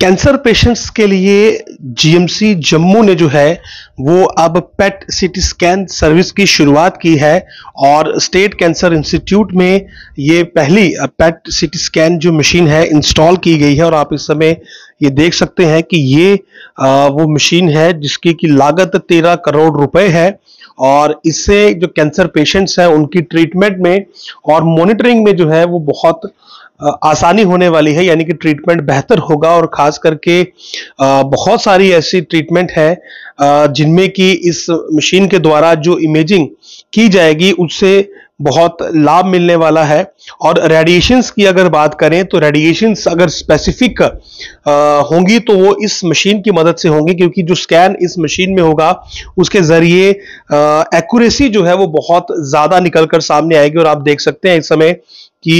Cancer patients के लिए GMC Jammu ने जो है वो अब पेट सीटी स्कैन सर्विस की शुरुआत की है और स्टेट कैंसर इंस्टीट्यूट में ये पहली पेट सीटी स्कैन जो मशीन है इंस्टॉल की गई है। और आप इस समय ये देख सकते हैं कि ये वो मशीन है जिसकी की लागत 13 करोड़ रुपए है और इससे जो कैंसर पेशेंट्स हैं उनकी ट्रीटमेंट में और मॉनिटरिंग में जो है वो बहुत आसानी होने वाली है, यानी कि ट्रीटमेंट बेहतर होगा। और खास करके बहुत सारी ऐसी ट्रीटमेंट है जिनमें कि इस मशीन के द्वारा जो इमेजिंग की जाएगी उससे बहुत लाभ मिलने वाला है। और रेडिएशंस की अगर बात करें तो रेडिएशंस अगर स्पेसिफिक होंगी तो वो इस मशीन की मदद से होंगी, क्योंकि जो स्कैन इस मशीन में होगा उसके जरिए एक्यूरेसी जो है वो बहुत ज्यादा निकलकर सामने आएगी। और आप देख सकते हैं इस समय कि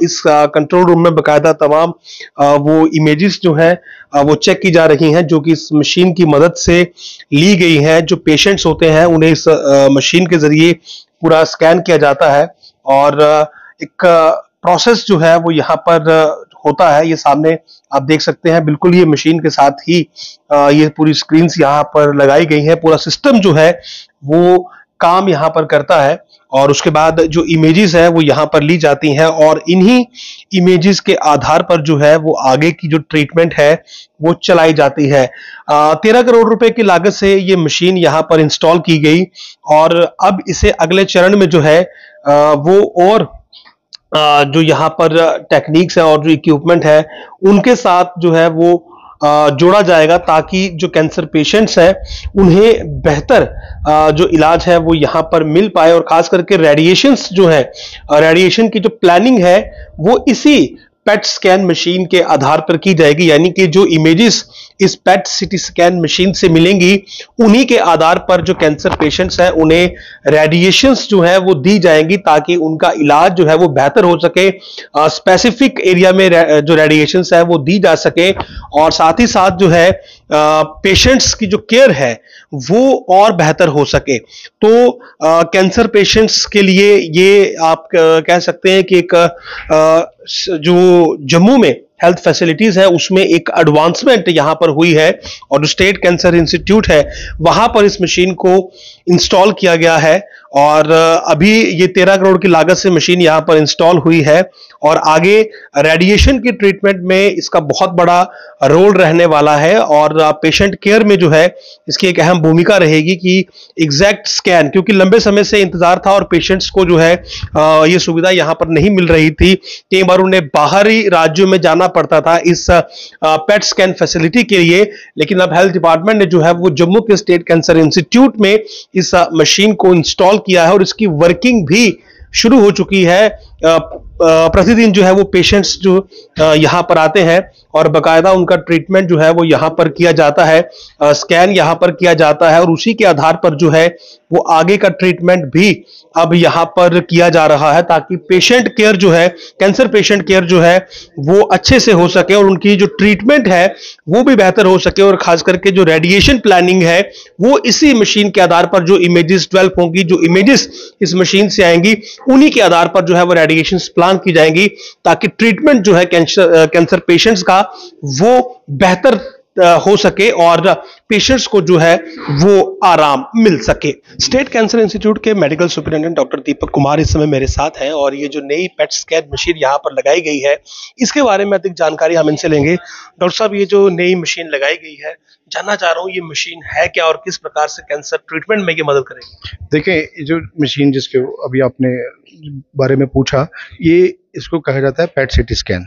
इस कंट्रोल रूम में बकायदा तमाम वो इमेजेस जो है वो चेक की जा रही हैं, जो कि इस मशीन की मदद से ली गई हैं। जो पेशेंट्स होते हैं उन्हें इस मशीन के जरिए पूरा स्कैन किया जाता है और एक प्रोसेस जो है वो यहाँ पर होता है। ये सामने आप देख सकते हैं, बिल्कुल ये मशीन के साथ ही ये पूरी स्क्रीन्स यहाँ पर लगाई गई हैं। पूरा सिस्टम जो है वो काम यहाँ पर करता है और उसके बाद जो इमेजेस है वो यहाँ पर ली जाती हैं और इन्हीं इमेजेस के आधार पर जो है वो आगे की जो ट्रीटमेंट है वो चलाई जाती है। 13 करोड़ रुपए की लागत से ये मशीन यहाँ पर इंस्टॉल की गई और अब इसे अगले चरण में जो है वो और जो यहाँ पर टेक्निक्स है और जो इक्विपमेंट है उनके साथ जो है वो जोड़ा जाएगा, ताकि जो कैंसर पेशेंट्स हैं उन्हें बेहतर जो इलाज है वो यहाँ पर मिल पाए। और खास करके रेडिएशंस जो है, रेडिएशन की जो प्लानिंग है वो इसी पेट स्कैन मशीन के आधार पर की जाएगी, यानी कि जो इमेजेस इस पेट सीटी स्कैन मशीन से मिलेंगी उन्हीं के आधार पर जो कैंसर पेशेंट्स हैं उन्हें रेडिएशंस जो है वो दी जाएंगी, ताकि उनका इलाज जो है वो बेहतर हो सके, स्पेसिफिक एरिया में जो रेडिएशंस है वो दी जा सके और साथ ही साथ जो है पेशेंट्स की जो केयर है वो और बेहतर हो सके। तो कैंसर पेशेंट्स के लिए ये आप कह सकते हैं कि एक जो जम्मू में हेल्थ फैसिलिटीज है उसमें एक एडवांसमेंट यहां पर हुई है और जो स्टेट कैंसर इंस्टीट्यूट है वहां पर इस मशीन को इंस्टॉल किया गया है और अभी ये 13 करोड़ की लागत से मशीन यहां पर इंस्टॉल हुई है और आगे रेडिएशन की ट्रीटमेंट में इसका बहुत बड़ा रोल रहने वाला है और पेशेंट केयर में जो है इसकी एक अहम भूमिका रहेगी कि एग्जैक्ट स्कैन, क्योंकि लंबे समय से इंतजार था और पेशेंट्स को जो है ये सुविधा यहां पर नहीं मिल रही थी। कई बार उन्हें बाहरी राज्यों में जाना पड़ता था इस पेट स्कैन फैसिलिटी के लिए, लेकिन अब हेल्थ डिपार्टमेंट ने जो है वो जम्मू के स्टेट कैंसर इंस्टीट्यूट में इस मशीन को इंस्टॉल किया है और इसकी वर्किंग भी शुरू हो चुकी है। प्रतिदिन जो है वो पेशेंट्स जो यहाँ पर आते हैं और बकायदा उनका ट्रीटमेंट जो है वो यहाँ पर किया जाता है, स्कैन यहाँ पर किया जाता है और उसी के आधार पर जो है वो आगे का ट्रीटमेंट भी अब यहाँ पर किया जा रहा है, ताकि पेशेंट केयर जो है, कैंसर पेशेंट केयर जो है वो अच्छे से हो सके और उनकी जो ट्रीटमेंट है वो भी बेहतर हो सके। और खास करके जो रेडिएशन प्लानिंग है वो इसी मशीन के आधार पर जो इमेजेस डेवलप होंगी, जो इमेजेस इस मशीन से आएंगी उन्हीं के आधार पर जो है वो रेडिएशन प्लान की जाएंगी, ताकि ट्रीटमेंट जो है कैंसर पेशेंट्स का वो बेहतर हो सके और पेशेंट्स को जो है वो आराम मिल सके। स्टेट कैंसर इंस्टीट्यूट के medical superintendent doctor Deepak Kumar इस समय मेरे साथ हैं और ये जो नई पेट स्कैन मशीन यहाँ पर लगाई गई है इसके बारे में अधिक जानकारी हम इनसे लेंगे। डॉक्टर साहब, ये जो नई मशीन लगाई गई है, जानना चाह रहा हूँ ये मशीन है क्या और किस प्रकार से कैंसर ट्रीटमेंट में ये मदद करेगी? देखिए, जो मशीन जिसके अभी आपने बारे में पूछा, ये इसको कहा जाता है पेट सीटी स्कैन।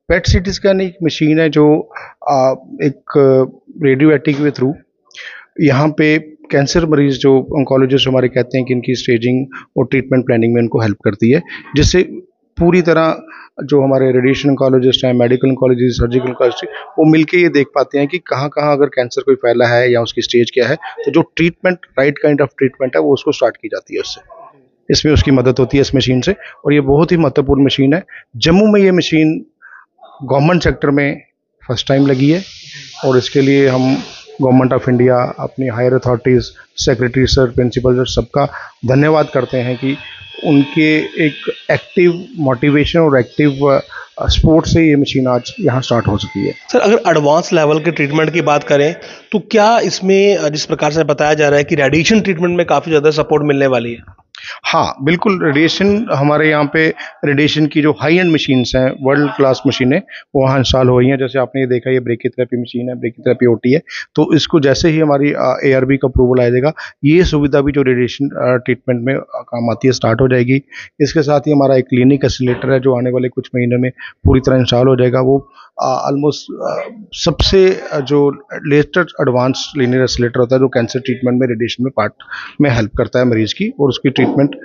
पेट सीटी स्कैन एक मशीन है जो एक रेडियो एक्टिव के थ्रू यहाँ पे कैंसर मरीज जो ऑन्कोलॉजिस्ट हमारे कहते हैं कि इनकी स्टेजिंग और ट्रीटमेंट प्लानिंग में इनको हेल्प करती है, जिससे पूरी तरह जो हमारे रेडिएशन ऑन्कोलॉजिस्ट हैं, मेडिकल ऑन्कोलॉजिस्ट, सर्जिकल ऑन्कोलॉजिस्ट, वो मिलके ये देख पाते हैं कि कहाँ कहाँ अगर कैंसर कोई फैला है या उसकी स्टेज क्या है, तो जो treatment, right kind of treatment है वो उसको स्टार्ट की जाती है उससे। इसमें उसकी मदद होती है इस मशीन से और ये बहुत ही महत्वपूर्ण मशीन है। जम्मू में ये मशीन गवर्नमेंट सेक्टर में फर्स्ट टाइम लगी है और इसके लिए हम गवर्नमेंट ऑफ इंडिया, अपनी higher authorities, secretary sir, principal sir, सबका धन्यवाद करते हैं कि उनके एक एक्टिव मोटिवेशन और एक्टिव सपोर्ट से ये मशीन आज यहाँ स्टार्ट हो चुकी है। सर, अगर एडवांस लेवल के ट्रीटमेंट की बात करें तो क्या इसमें जिस प्रकार से बताया जा रहा है कि रेडिएशन ट्रीटमेंट में काफ़ी ज़्यादा सपोर्ट मिलने वाली है? हाँ, बिल्कुल। रेडिएशन हमारे यहाँ पे रेडिएशन की जो हाई एंड मशीन्स हैं, वर्ल्ड क्लास मशीनें, वो वहाँ इंस्टॉल हो रही हैं। जैसे आपने ये देखा, ये ब्रेकीथेरेपी मशीन है, ब्रेकीथेरेपी ओटी है। तो इसको जैसे ही हमारी एआरबी का अप्रूवल आ जाएगा, ये सुविधा भी जो रेडिएशन ट्रीटमेंट में काम आती है, स्टार्ट हो जाएगी। इसके साथ ही हमारा एक क्लिनिक एक्सीलरेटर है जो आने वाले कुछ महीनों में पूरी तरह इंस्टॉल हो जाएगा। वो ऑलमोस्ट सबसे जो लेटेस्ट एडवांस लीनियर एक्सीलरेटर होता है जो कैंसर ट्रीटमेंट में रेडिएशन में पार्ट में हेल्प करता है मरीज की, और उसकी ट्रीटमेंट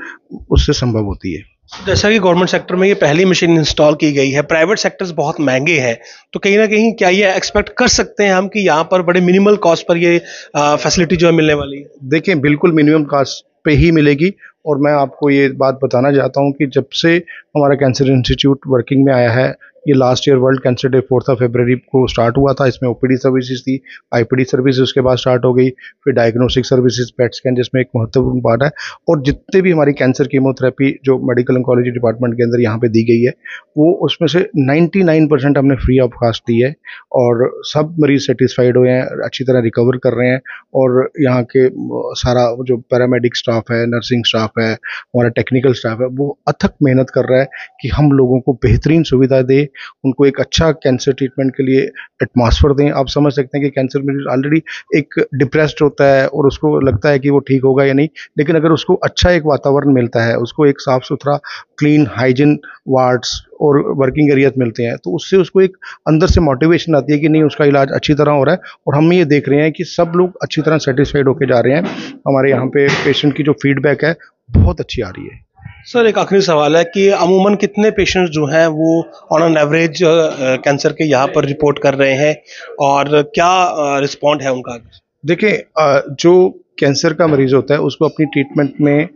उससे संभव होती है। जैसा कि गवर्नमेंट सेक्टर में ये पहली मशीन इंस्टॉल की गई है, प्राइवेट सेक्टर्स बहुत महंगे हैं, तो कहीं ना कहीं क्या ये एक्सपेक्ट कर सकते हैं हम कि यहाँ पर बड़े मिनिमल कॉस्ट पर ये फैसिलिटी जो है मिलने वाली है? देखिए, बिल्कुल मिनिमम कॉस्ट पे ही मिलेगी। और मैं आपको ये बात बताना चाहता हूँ कि जब से हमारा कैंसर इंस्टीट्यूट वर्किंग में आया है, ये last year world cancer day 4 फरवरी को स्टार्ट हुआ था। इसमें ओपीडी सर्विसेज थी, आईपीडी सर्विसेज उसके बाद स्टार्ट हो गई, फिर डायग्नोस्टिक सर्विसेज, पेट स्कैन जिसमें एक महत्वपूर्ण पार्ट है, और जितने भी हमारी कैंसर कीमोथेरेपी जो मेडिकल ऑन्कोलॉजी डिपार्टमेंट के अंदर यहाँ पे दी गई है, वो उसमें से 99% हमने फ्री ऑफ कॉस्ट दी है, और सब मरीज सेटिस्फाइड हुए हैं, अच्छी तरह रिकवर कर रहे हैं। और यहाँ के सारा जो पैरामेडिक स्टाफ है, नर्सिंग स्टाफ है, हमारा टेक्निकल स्टाफ है, वो अथक मेहनत कर रहा है कि हम लोगों को बेहतरीन सुविधा दे, उनको एक अच्छा कैंसर ट्रीटमेंट के लिए एटमॉस्फेयर दें। आप समझ सकते हैं कि कैंसर मरीज ऑलरेडी एक डिप्रेस्ड होता है और उसको लगता है कि वो ठीक होगा या नहीं, लेकिन अगर उसको अच्छा एक वातावरण मिलता है, उसको एक साफ सुथरा क्लीन हाइजीन वार्ड्स और वर्किंग एरियाज मिलते हैं, तो उससे उसको एक अंदर से मोटिवेशन आती है कि नहीं, उसका इलाज अच्छी तरह हो रहा है। और हम ये देख रहे हैं कि सब लोग अच्छी तरह सेटिस्फाइड होकर जा रहे हैं। हमारे यहाँ पे पेशेंट की जो फीडबैक है बहुत अच्छी आ रही है। सर, एक आखिरी सवाल है कि अमूमन कितने पेशेंट्स जो हैं वो ऑन एन एवरेज कैंसर के यहाँ पर रिपोर्ट कर रहे हैं, और क्या रिस्पॉन्ड है उनका? देखिए, जो कैंसर का मरीज होता है उसको अपनी ट्रीटमेंट में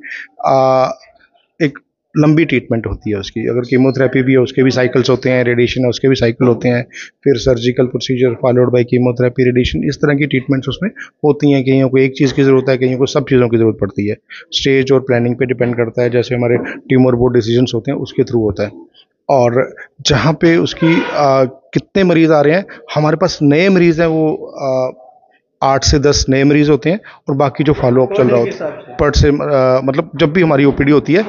एक लंबी ट्रीटमेंट होती है उसकी। अगर कीमोथेरेपी भी है उसके भी साइकिल्स होते हैं, रेडिएशन है उसके भी साइकिल होते हैं, फिर surgical procedure followed by chemotherapy, radiation, इस तरह की ट्रीटमेंट्स उसमें होती हैं। कईयों को एक चीज़ की ज़रूरत है, कईयों को सब चीज़ों की ज़रूरत पड़ती है। स्टेज और प्लानिंग पे डिपेंड करता है। जैसे हमारे ट्यूमर बोर्ड डिसीजंस होते हैं उसके थ्रू होता है। और जहाँ पे उसकी कितने मरीज़ आ रहे हैं, हमारे पास नए मरीज़ हैं वो 8 से 10 नए मरीज होते हैं, और बाकी जो फॉलोअप चल रहा होता है पर से मतलब जब भी हमारी ओपीडी होती है,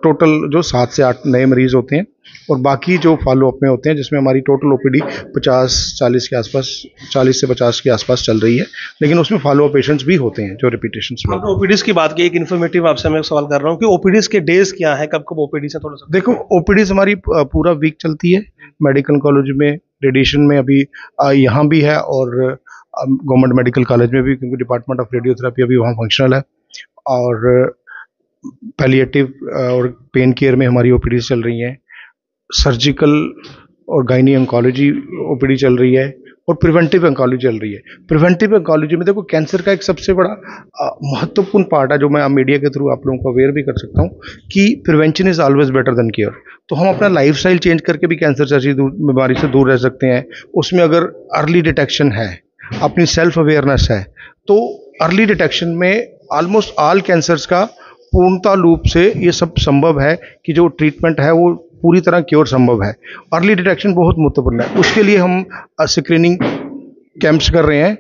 टोटल जो 7 से 8 नए मरीज होते हैं, और बाकी जो फॉलोअप में होते हैं जिसमें हमारी टोटल ओपीडी 50-40 के आसपास, 40 से 50 के आसपास चल रही है, लेकिन उसमें फॉलोअप पेशेंट्स भी होते हैं जो रिपीटेशंस में। ओपीडीज की बात की, एक इन्फॉर्मेटिव आपसे मैं सवाल कर रहा हूँ कि ओपीडीज के डेज क्या है, कब कब ओपीडी से थोड़ा सा? देखो, ओपीडीज हमारी पूरा वीक चलती है। मेडिकल कॉलेज में रेडिएशन में अभी यहाँ भी है, और गवर्नमेंट मेडिकल कॉलेज में भी, क्योंकि डिपार्टमेंट ऑफ रेडियोथेरेपी अभी वहाँ फंक्शनल है। और पैलिएटिव और पेन केयर में हमारी ओपीडी चल रही हैं। सर्जिकल और गायनी ऑन्कोलॉजी ओपीडी चल रही है, और प्रिवेंटिव ऑन्कोलॉजी चल रही है। प्रिवेंटिव ऑन्कोलॉजी में देखो, कैंसर का एक सबसे बड़ा महत्वपूर्ण पार्ट है जो मैं मीडिया के थ्रू आप लोगों को अवेयर भी कर सकता हूँ कि prevention is always better than care. तो हम अपना लाइफस्टाइल चेंज करके भी कैंसर जैसी बीमारी से दूर रह सकते हैं। उसमें अगर अर्ली डिटेक्शन है, अपनी सेल्फ अवेयरनेस है, तो अर्ली डिटेक्शन में ऑलमोस्ट ऑल कैंसर्स का पूर्णता रूप से ये सब संभव है कि जो ट्रीटमेंट है वो पूरी तरह क्योर संभव है। अर्ली डिटेक्शन बहुत महत्वपूर्ण है। उसके लिए हम स्क्रीनिंग कैंप्स कर रहे हैं,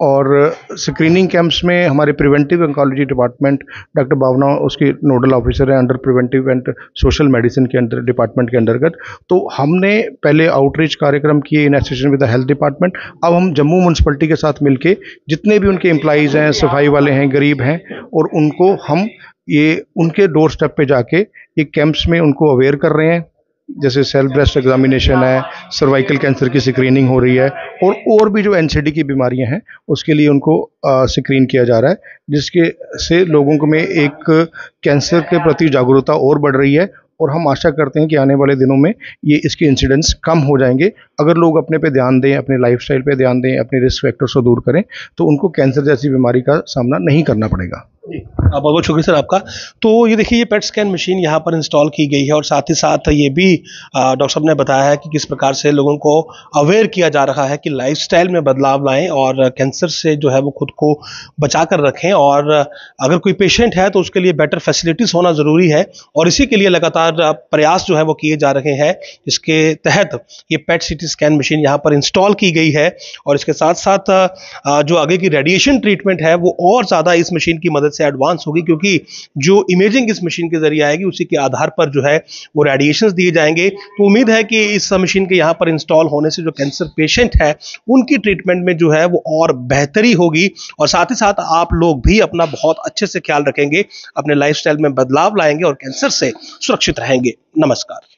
और स्क्रीनिंग कैंप्स में हमारे प्रिवेंटिव ऑन्कोलॉजी डिपार्टमेंट, डॉक्टर भावना उसकी नोडल ऑफिसर है under preventive and social medicine के अंदर, डिपार्टमेंट के अंतर्गत। तो हमने पहले आउटरीच कार्यक्रम किए in association with the health department. अब हम जम्मू म्यूनसिपलिटी के साथ मिलके जितने भी उनके एम्प्लॉइज़ हैं, सफाई वाले हैं, गरीब हैं, और उनको हम ये उनके डोर स्टेप पे जाके ये कैंप्स में उनको अवेयर कर रहे हैं। जैसे सेल्फ ब्रेस्ट एग्जामिनेशन है, सर्वाइकल कैंसर की स्क्रीनिंग हो रही है, और भी जो एनसीडी की बीमारियां हैं उसके लिए उनको स्क्रीन किया जा रहा है, जिसके से लोगों को में एक कैंसर के प्रति जागरूकता और बढ़ रही है। और हम आशा करते हैं कि आने वाले दिनों में ये इसके इंसिडेंट्स कम हो जाएंगे। अगर लोग अपने पे ध्यान दें, अपने लाइफस्टाइल पे ध्यान दें, अपने रिस्क फैक्टर्स को दूर करें, तो उनको कैंसर जैसी बीमारी का सामना नहीं करना पड़ेगा। बहुत बहुत शुक्रिया सर आपका। तो ये देखिए, ये पेट स्कैन मशीन यहाँ पर इंस्टॉल की गई है और साथ ही साथ ये भी डॉक्टर साहब ने बताया है कि किस प्रकार से लोगों को अवेयर किया जा रहा है कि लाइफस्टाइल में बदलाव लाएं और कैंसर से जो है वो खुद को बचा कर रखें। और अगर कोई पेशेंट है तो उसके लिए बेटर फैसिलिटीज़ होना ज़रूरी है और इसी के लिए लगातार प्रयास जो है वो किए जा रहे हैं। इसके तहत ये पेट सीटी स्कैन मशीन यहाँ पर इंस्टॉल की गई है और इसके साथ साथ जो आगे की रेडिएशन ट्रीटमेंट है वो और ज़्यादा इस मशीन की मदद से एडवांस होगी, क्योंकि जो इमेजिंग इस मशीन के जरिए आएगी उसी के आधार पर जो है वो रेडिएशंस दिए जाएंगे। तो उम्मीद है कि इस मशीन के यहाँ पर इंस्टॉल होने से जो कैंसर पेशेंट है उनकी ट्रीटमेंट में जो है वो और बेहतरी होगी और साथ ही साथ आप लोग भी अपना बहुत अच्छे से ख्याल रखेंगे, अपने लाइफस्टाइल में बदलाव लाएंगे और कैंसर से सुरक्षित रहेंगे। नमस्कार।